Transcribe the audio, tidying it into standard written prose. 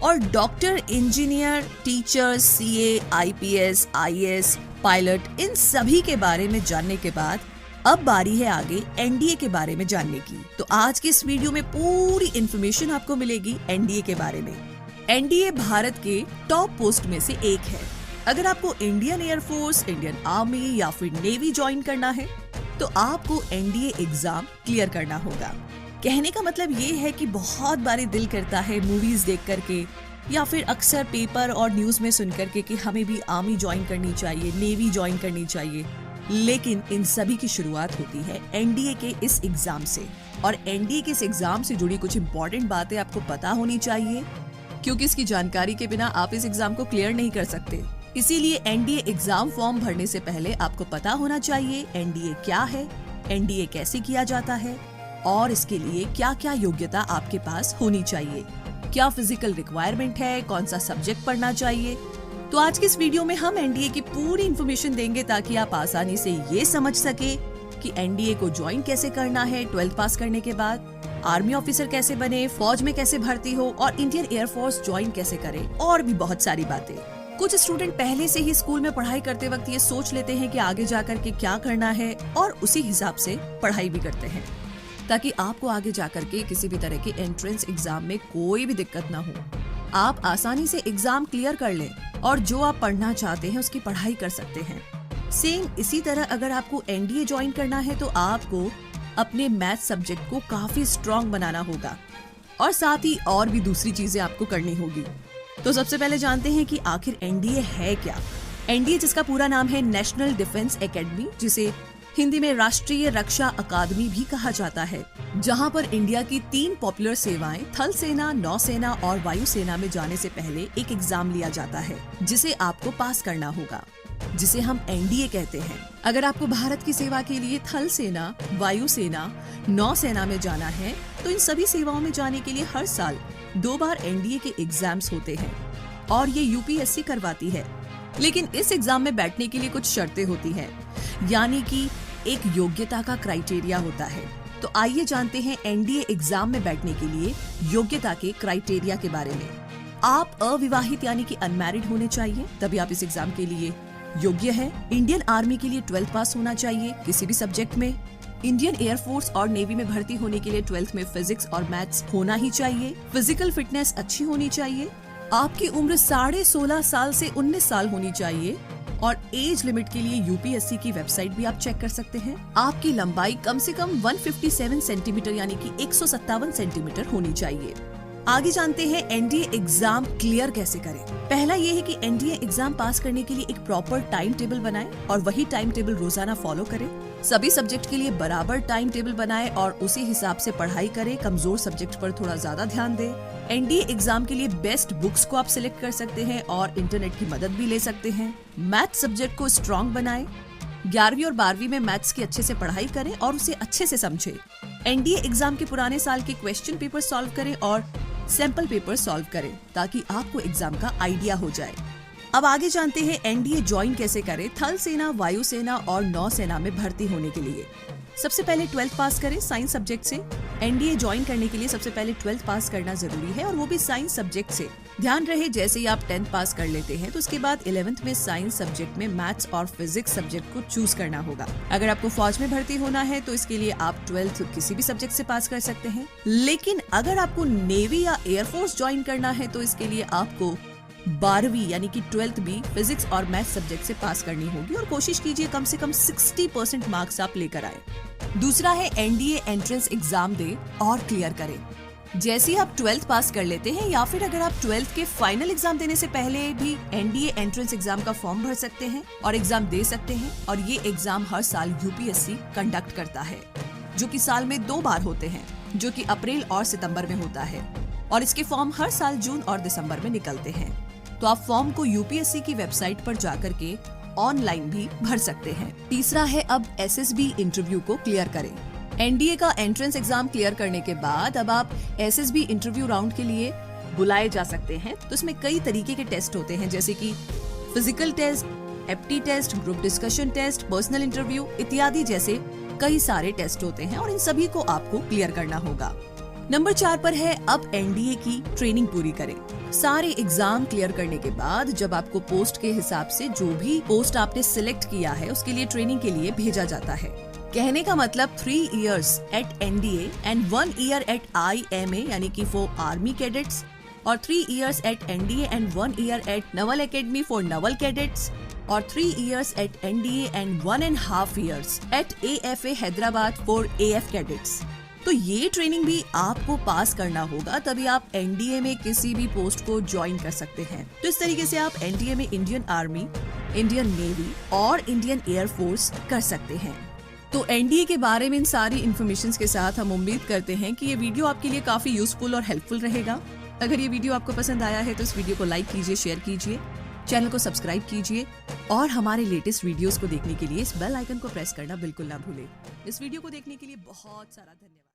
और doctor, engineer, teacher, CA, IPS, IAS, pilot, इन सभी के बारे में जानने के बाद अब बारी है आगे एनडीए के बारे में जानने की। तो आज के इस वीडियो में पूरी इन्फॉर्मेशन आपको मिलेगी एनडीए के बारे में। एनडीए भारत के टॉप पोस्ट में से एक है। अगर आपको इंडियन एयरफोर्स, इंडियन आर्मी या फिर नेवी ज्वाइन करना है तो आपको एनडीए एग्जाम क्लियर करना होगा। कहने का मतलब ये है कि बहुत बारी दिल करता है मूवीज देख करके या फिर अक्सर पेपर और न्यूज में सुन करके कि हमें भी आर्मी ज्वाइन करनी चाहिए, नेवी ज्वाइन करनी चाहिए, लेकिन इन सभी की शुरुआत होती है एनडीए के इस एग्जाम से। और एनडीए के इस एग्जाम से जुड़ी कुछ इंपॉर्टेंट बातें आपको पता होनी चाहिए, क्योंकि इसकी जानकारी के बिना आप इस एग्जाम को क्लियर नहीं कर सकते। इसीलिए एनडीए एग्जाम फॉर्म भरने से पहले आपको पता होना चाहिए एनडीए क्या है, एनडीए कैसे किया जाता है और इसके लिए क्या क्या योग्यता आपके पास होनी चाहिए, क्या फिजिकल रिक्वायरमेंट है, कौन सा सब्जेक्ट पढ़ना चाहिए। तो आज की इस वीडियो में हम एनडीए की पूरी इन्फॉर्मेशन देंगे ताकि आप आसानी से ये समझ सके कि एनडीए को ज्वाइन कैसे करना है 12th पास करने के बाद, आर्मी ऑफिसर कैसे बने, फौज में कैसे भर्ती हो और इंडियन एयरफोर्स ज्वाइन कैसे करें, और भी बहुत सारी बातें। कुछ स्टूडेंट पहले से ही स्कूल में पढ़ाई करते वक्त ये सोच लेते हैं कि आगे जाकर के क्या करना है और उसी हिसाब से पढ़ाई भी करते हैं ताकि आपको आगे जाकर के किसी भी तरह के एंट्रेंस एग्जाम में कोई भी दिक्कत ना हो, आप आसानी से एग्जाम क्लियर कर लें और जो आप पढ़ना चाहते हैं उसकी पढ़ाई कर सकते हैं। सेम इसी तरह अगर आपको एनडीए ज्वाइन करना है तो आपको अपने मैथ सब्जेक्ट को काफी स्ट्रॉन्ग बनाना होगा और साथ ही और भी दूसरी चीजें आपको करनी होगी। तो सबसे पहले जानते हैं कि आखिर एनडीए है क्या। एनडीए, जिसका पूरा नाम है नेशनल डिफेंस एकेडमी, जिसे हिंदी में राष्ट्रीय रक्षा अकादमी भी कहा जाता है, जहां पर इंडिया की 3 पॉपुलर सेवाएं थल सेना, नौसेना और वायुसेना में जाने से पहले एक एग्जाम लिया जाता है जिसे आपको पास करना होगा, जिसे हम एनडीए कहते हैं। अगर आपको भारत की सेवा के लिए थल सेना, वायुसेना, नौसेना में जाना है तो इन सभी सेवाओं में जाने के लिए हर साल 2 बार एनडीए के एग्जाम्स होते हैं और ये यूपीएससी करवाती है। लेकिन इस एग्जाम में बैठने के लिए कुछ शर्तें होती हैं, यानी कि एक योग्यता का क्राइटेरिया होता है। तो आइए जानते हैं एनडीए एग्जाम में बैठने के लिए योग्यता के क्राइटेरिया के बारे में। आप अविवाहित यानी कि अनमैरिड होने चाहिए, तभी आप इस एग्जाम के लिए योग्य है। इंडियन आर्मी के लिए 12th पास होना चाहिए किसी भी सब्जेक्ट में। इंडियन एयरफोर्स और नेवी में भर्ती होने के लिए 12th में फिजिक्स और मैथ्स होना ही चाहिए। फिजिकल फिटनेस अच्छी होनी चाहिए। आपकी उम्र 16.5 साल से 19 साल होनी चाहिए और एज लिमिट के लिए यूपीएससी की वेबसाइट भी आप चेक कर सकते हैं। आपकी लंबाई कम से कम 157 सेंटीमीटर यानी कि 157 सेंटीमीटर होनी चाहिए। आगे जानते हैं एनडीए एग्जाम क्लियर कैसे करें। पहला ये है कि एनडीए एग्जाम पास करने के लिए एक प्रॉपर टाइम टेबल बनाएं और वही टाइम टेबल रोजाना फॉलो करें। सभी सब्जेक्ट के लिए बराबर टाइम टेबल बनाएं और उसी हिसाब से पढ़ाई करें। कमजोर सब्जेक्ट पर थोड़ा ज्यादा ध्यान दें। एनडीए एग्जाम के लिए बेस्ट बुक्स को आप सिलेक्ट कर सकते हैं और इंटरनेट की मदद भी ले सकते हैं। मैथ सब्जेक्ट को स्ट्रॉन्ग बनाएं। 11वीं और 12वीं में मैथ्स की अच्छे से पढ़ाई करें और उसे अच्छे से समझें। एनडीए एग्जाम के पुराने साल के क्वेश्चन पेपर सॉल्व करें और सैंपल पेपर सॉल्व करें ताकि आपको एग्जाम का आइडिया हो जाए। अब आगे जानते हैं एनडीए ज्वाइन कैसे करें थल सेना, वायुसेना और नौसेना में भर्ती होने के लिए। सबसे पहले 12th पास करें साइंस सब्जेक्ट से। एनडीए ज्वाइन करने के लिए सबसे पहले 12th पास करना जरूरी है और वो भी साइंस सब्जेक्ट से। ध्यान रहे जैसे ही आप 10th पास कर लेते हैं तो उसके बाद 11th में साइंस सब्जेक्ट में मैथ्स और फिजिक्स सब्जेक्ट को चूज करना होगा। अगर आपको फौज में भर्ती होना है तो इसके लिए आप 12th किसी भी सब्जेक्ट से पास कर सकते हैं। लेकिन अगर आपको नेवी या एयरफोर्स ज्वाइन करना है तो इसके लिए आपको 12वीं यानी कि 12th भी फिजिक्स और मैथ सब्जेक्ट से पास करनी होगी और कोशिश कीजिए कम से कम 60% मार्क्स आप लेकर आए। दूसरा है एनडीए एंट्रेंस एग्जाम दे और क्लियर करें। जैसे ही आप 12th पास कर लेते हैं या फिर अगर आप 12th के फाइनल एग्जाम देने से पहले भी एनडीए एंट्रेंस एग्जाम का फॉर्म भर सकते हैं और एग्जाम दे सकते हैं। और ये एग्जाम हर साल यूपीएससी कंडक्ट करता है, जो कि साल में 2 बार होते हैं, जो कि अप्रैल और सितंबर में होता है और इसके फॉर्म हर साल जून और दिसंबर में निकलते हैं। तो आप फॉर्म को यूपीएससी की वेबसाइट पर जाकर के ऑनलाइन भी भर सकते हैं। तीसरा है अब एसएसबी इंटरव्यू को क्लियर करें। एनडीए का एंट्रेंस एग्जाम क्लियर करने के बाद अब आप एसएसबी इंटरव्यू राउंड के लिए बुलाए जा सकते हैं। तो इसमें कई तरीके के टेस्ट होते हैं, जैसे कि physical test, apti test, group discussion test, personal interview इत्यादि जैसे कई सारे टेस्ट होते हैं और इन सभी को आपको क्लियर करना होगा। नंबर 4 पर है अब एनडीए की ट्रेनिंग पूरी करें। सारे एग्जाम क्लियर करने के बाद जब आपको पोस्ट के हिसाब से जो भी पोस्ट आपने सिलेक्ट किया है उसके लिए ट्रेनिंग के लिए भेजा जाता है। कहने का मतलब 3 years at NDA and 1 year at IMA यानी कि फॉर आर्मी कैडेट्स, और 3 years at NDA and 1 year at naval academy for naval cadets, और 3 years at NDA and 1.5 years at AFA Hyderabad for AF cadets. तो ये training भी आपको पास करना होगा, तभी आप एनडीए में किसी भी पोस्ट को ज्वाइन कर सकते हैं। तो इस तरीके से आप एनडीए में इंडियन आर्मी, इंडियन नेवी और इंडियन एयरफोर्स कर सकते हैं। तो एनडीए के बारे में इन सारी इन्फॉर्मेशन के साथ हम उम्मीद करते हैं कि ये वीडियो आपके लिए काफी यूजफुल और हेल्पफुल रहेगा। अगर ये वीडियो आपको पसंद आया है तो इस वीडियो को लाइक कीजिए, शेयर कीजिए, चैनल को सब्सक्राइब कीजिए और हमारे लेटेस्ट वीडियोस को देखने के लिए इस बेल आइकन को प्रेस करना बिल्कुल ना भूलें। इस वीडियो को देखने के लिए बहुत सारा धन्यवाद।